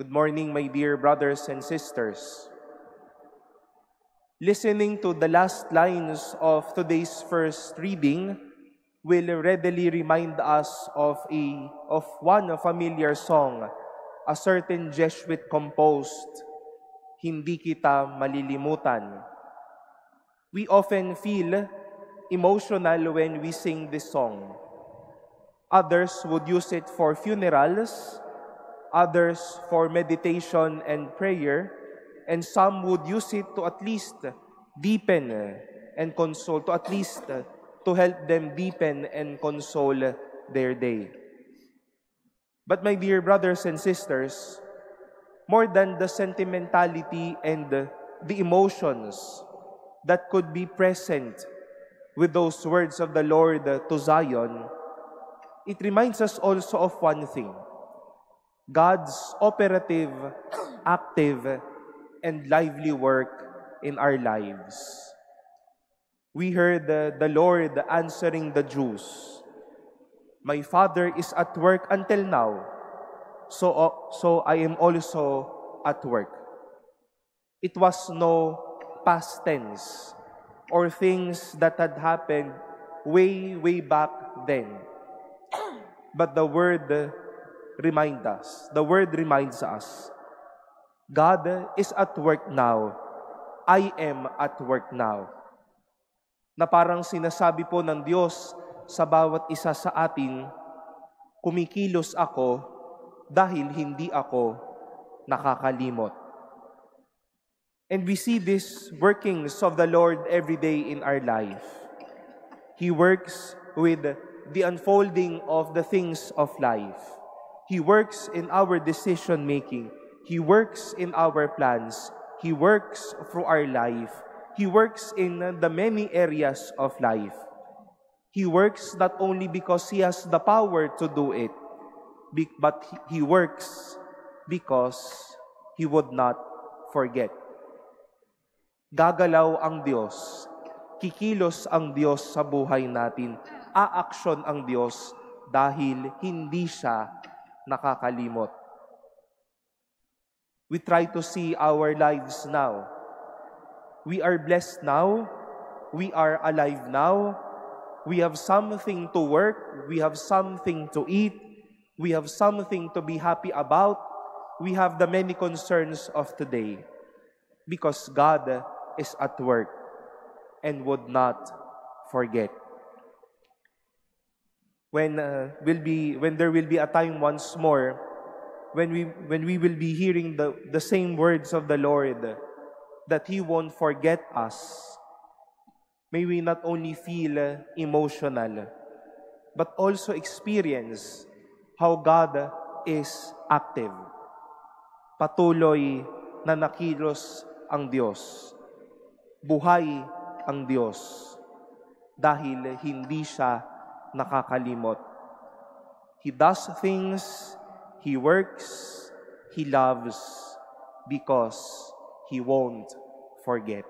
Good morning, my dear brothers and sisters. Listening to the last lines of today's first reading will readily remind us of one familiar song a certain Jesuit composed, "Hindi kita malilimutan." We often feel emotional when we sing this song. Others would use it for funerals, others for meditation and prayer, and some would use it to at least deepen and console, to at least to help them deepen and console their day. But my dear brothers and sisters, more than the sentimentality and the emotions that could be present with those words of the Lord to Zion, it reminds us also of one thing: God's operative, active, and lively work in our lives. We heard the Lord answering the Jews, "My Father is at work until now, so I am also at work." It was no past tense or things that had happened way back then. But the Word reminds us, God is at work now. I am at work now. Na parang sinasabi po ng Diyos sa bawat isa sa atin, kumikilos ako dahil hindi ako nakakalimot. And we see these workings of the Lord every day in our life. He works with the unfolding of the things of life. He works in our decision-making. He works in our plans. He works through our life. He works in the many areas of life. He works not only because He has the power to do it, but He works because He would not forget. Gagalaw ang Diyos. Kikilos ang Diyos sa buhay natin. Aaksyon ang Diyos dahil hindi siya nakakalimot. We try to see our lives now. We are blessed now. We are alive now. We have something to work. We have something to eat. We have something to be happy about. We have the many concerns of today because God is at work and would not forget. When there will be a time once more when we will be hearing the same words of the Lord, that He won't forget us, may we not only feel emotional but also experience how God is active. Patuloy na nakilos ang Diyos. Buhay ang Diyos dahil hindi siya nakakalimot. He does things, He works, He loves because He won't forget.